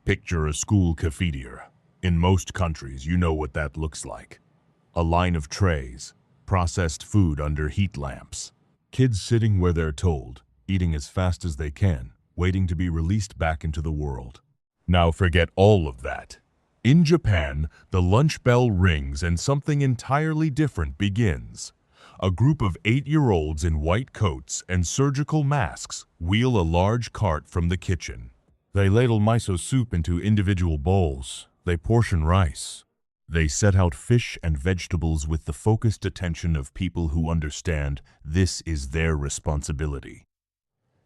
Picture a school cafeteria. In most countries, you know what that looks like. A line of trays, processed food under heat lamps. Kids sitting where they're told, eating as fast as they can, waiting to be released back into the world. Now forget all of that. In Japan, the lunch bell rings and something entirely different begins. A group of 8-year-olds in white coats and surgical masks wheel a large cart from the kitchen. They ladle miso soup into individual bowls. They portion rice. They set out fish and vegetables with the focused attention of people who understand this is their responsibility.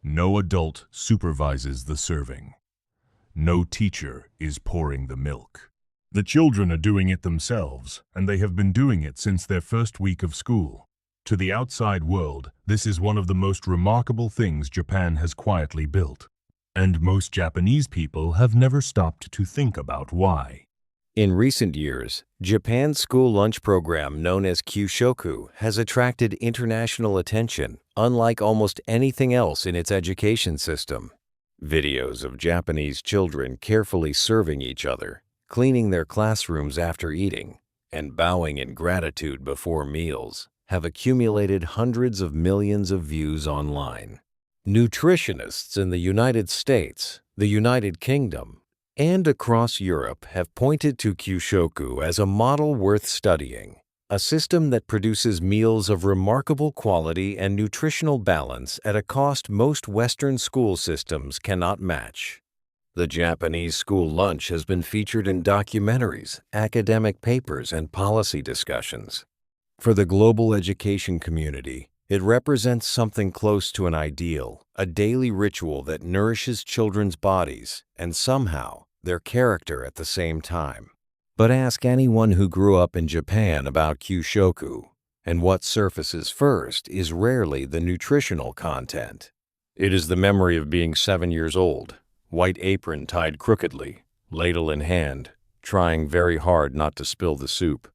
No adult supervises the serving. No teacher is pouring the milk. The children are doing it themselves, and they have been doing it since their first week of school. To the outside world, this is one of the most remarkable things Japan has quietly built. And most Japanese people have never stopped to think about why. In recent years, Japan's school lunch program known as Kyushoku has attracted international attention, unlike almost anything else in its education system. Videos of Japanese children carefully serving each other, cleaning their classrooms after eating, and bowing in gratitude before meals have accumulated hundreds of millions of views online. Nutritionists in the United States, the United Kingdom, and across Europe have pointed to Kyushoku as a model worth studying, a system that produces meals of remarkable quality and nutritional balance at a cost most Western school systems cannot match. The Japanese school lunch has been featured in documentaries, academic papers, and policy discussions. For the global education community, it represents something close to an ideal, a daily ritual that nourishes children's bodies and somehow their character at the same time. But ask anyone who grew up in Japan about Kyushoku, and what surfaces first is rarely the nutritional content. It is the memory of being 7 years old, white apron tied crookedly, ladle in hand, trying very hard not to spill the soup.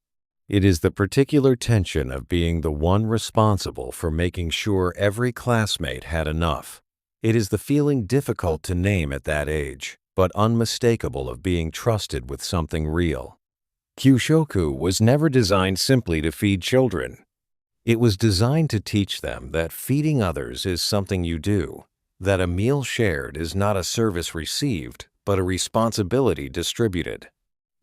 It is the particular tension of being the one responsible for making sure every classmate had enough. It is the feeling difficult to name at that age, but unmistakable of being trusted with something real. Kyushoku was never designed simply to feed children. It was designed to teach them that feeding others is something you do, that a meal shared is not a service received, but a responsibility distributed.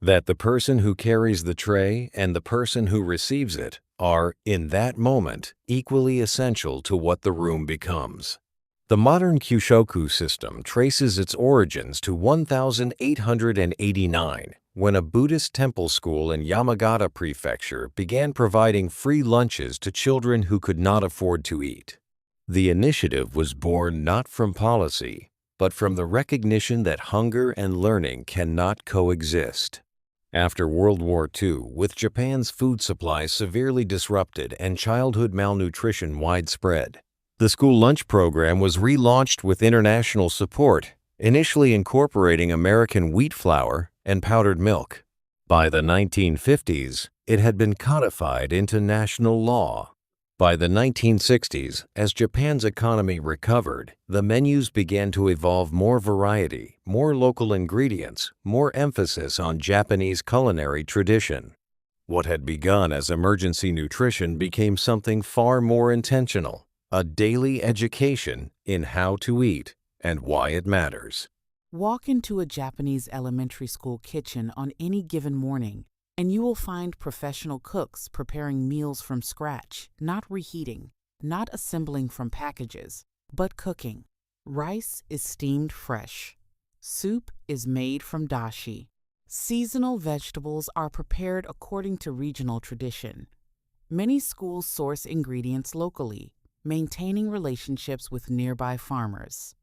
That the person who carries the tray and the person who receives it are, in that moment, equally essential to what the room becomes. The modern Kyushoku system traces its origins to 1889, when a Buddhist temple school in Yamagata Prefecture began providing free lunches to children who could not afford to eat. The initiative was born not from policy, but from the recognition that hunger and learning cannot coexist. After World War II, with Japan's food supply severely disrupted and childhood malnutrition widespread, the school lunch program was relaunched with international support, initially incorporating American wheat flour and powdered milk. By the 1950s, it had been codified into national law. By the 1960s, as Japan's economy recovered, the menus began to evolve more variety, more local ingredients, more emphasis on Japanese culinary tradition. What had begun as emergency nutrition became something far more intentional, a daily education in how to eat and why it matters. Walk into a Japanese elementary school kitchen on any given morning, and you will find professional cooks preparing meals from scratch, not reheating, not assembling from packages, but cooking. Rice is steamed fresh. Soup is made from dashi. Seasonal vegetables are prepared according to regional tradition. Many schools source ingredients locally, maintaining relationships with nearby farmers.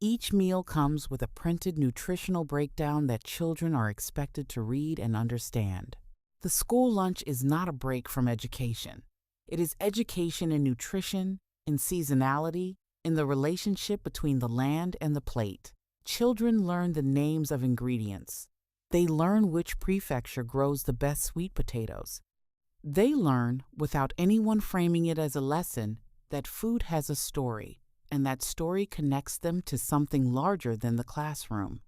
Each meal comes with a printed nutritional breakdown that children are expected to read and understand. The school lunch is not a break from education. It is education in nutrition, in seasonality, in the relationship between the land and the plate. Children learn the names of ingredients. They learn which prefecture grows the best sweet potatoes. They learn, without anyone framing it as a lesson, that food has a story, and that story connects them to something larger than the classroom.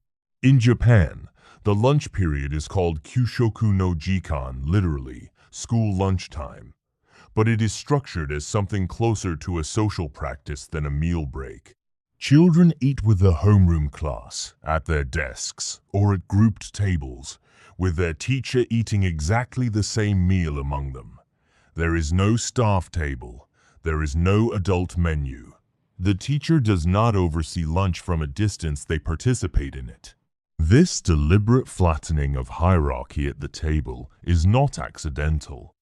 In Japan, the lunch period is called Kyushoku no Jikan, literally, school lunchtime, but it is structured as something closer to a social practice than a meal break. Children eat with the homeroom class, at their desks, or at grouped tables, with their teacher eating exactly the same meal among them. There is no staff table. There is no adult menu. The teacher does not oversee lunch from a distance, they participate in it. This deliberate flattening of hierarchy at the table is not accidental.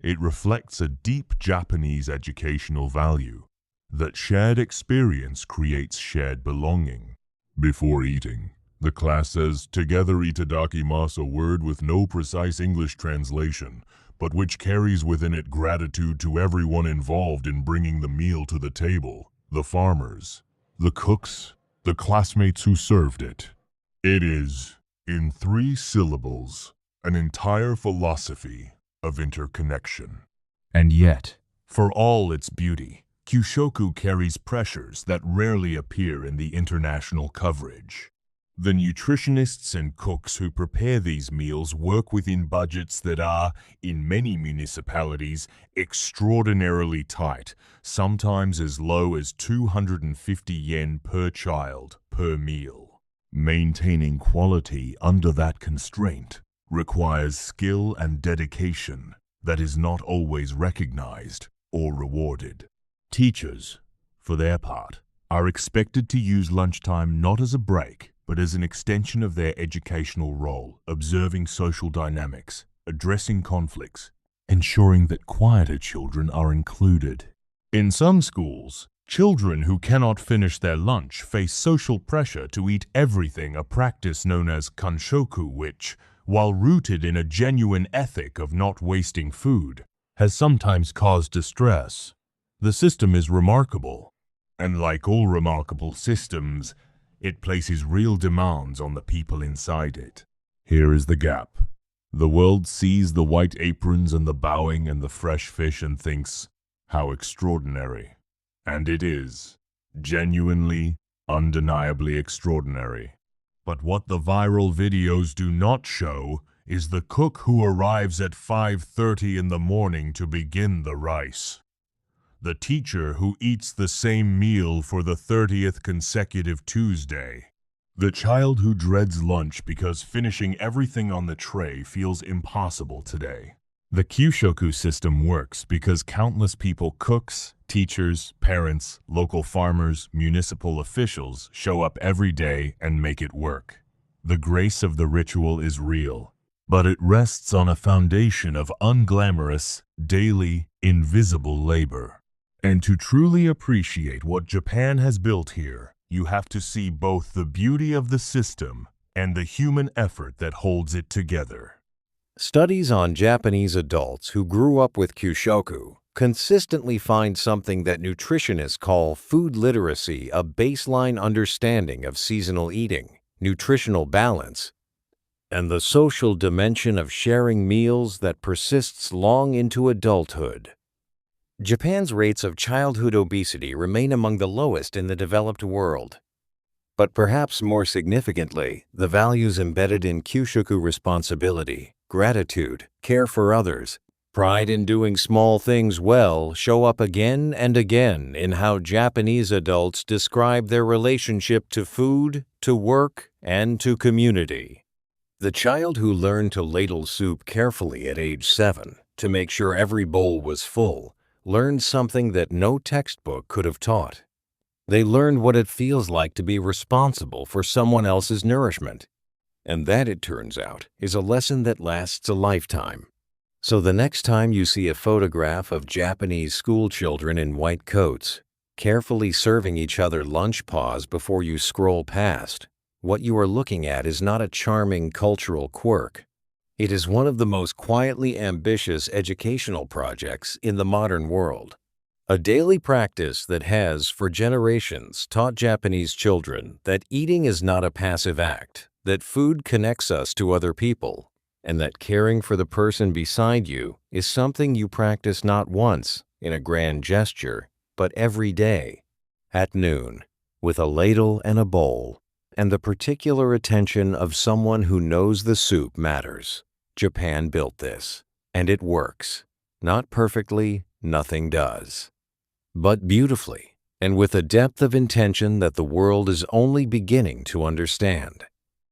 It reflects a deep Japanese educational value, that shared experience creates shared belonging. Before eating, the class says, "Together Itadakimasu," a word with no precise English translation, but which carries within it gratitude to everyone involved in bringing the meal to the table: the farmers, the cooks, the classmates who served it. It is, in 3 syllables, an entire philosophy of interconnection. And yet, for all its beauty, Kyushoku carries pressures that rarely appear in the international coverage. The nutritionists and cooks who prepare these meals work within budgets that are, in many municipalities, extraordinarily tight, sometimes as low as 250 yen per child per meal. Maintaining quality under that constraint requires skill and dedication that is not always recognized or rewarded. Teachers, for their part, are expected to use lunchtime not as a break, but as an extension of their educational role, observing social dynamics, addressing conflicts, ensuring that quieter children are included. In some schools, children who cannot finish their lunch face social pressure to eat everything, a practice known as Kyushoku, which, while rooted in a genuine ethic of not wasting food, has sometimes caused distress. The system is remarkable, and like all remarkable systems, it places real demands on the people inside it. Here is the gap. The world sees the white aprons and the bowing and the fresh fish and thinks, how extraordinary. And it is, genuinely, undeniably extraordinary. But what the viral videos do not show is the cook who arrives at 5:30 in the morning to begin the rice. The teacher who eats the same meal for the 30th consecutive Tuesday. The child who dreads lunch because finishing everything on the tray feels impossible today. The Kyushoku system works because countless people, cooks, teachers, parents, local farmers, municipal officials, show up every day and make it work. The grace of the ritual is real, but it rests on a foundation of unglamorous, daily, invisible labor. And to truly appreciate what Japan has built here, you have to see both the beauty of the system and the human effort that holds it together. Studies on Japanese adults who grew up with Kyushoku consistently find something that nutritionists call food literacy, a baseline understanding of seasonal eating, nutritional balance, and the social dimension of sharing meals that persists long into adulthood. Japan's rates of childhood obesity remain among the lowest in the developed world. But perhaps more significantly, the values embedded in Kyushoku responsibility, gratitude, care for others, pride in doing small things well show up again and again in how Japanese adults describe their relationship to food, to work, and to community. The child who learned to ladle soup carefully at age 7 to make sure every bowl was full learned something that no textbook could have taught. They learned what it feels like to be responsible for someone else's nourishment. And that, it turns out, is a lesson that lasts a lifetime. So the next time you see a photograph of Japanese school children in white coats, carefully serving each other lunch pause before you scroll past, what you are looking at is not a charming cultural quirk. It is one of the most quietly ambitious educational projects in the modern world. A daily practice that has, for generations, taught Japanese children that eating is not a passive act, that food connects us to other people, and that caring for the person beside you is something you practice not once in a grand gesture, but every day, at noon, with a ladle and a bowl, and the particular attention of someone who knows the soup matters. Japan built this, and it works. Not perfectly, nothing does. But beautifully, and with a depth of intention that the world is only beginning to understand.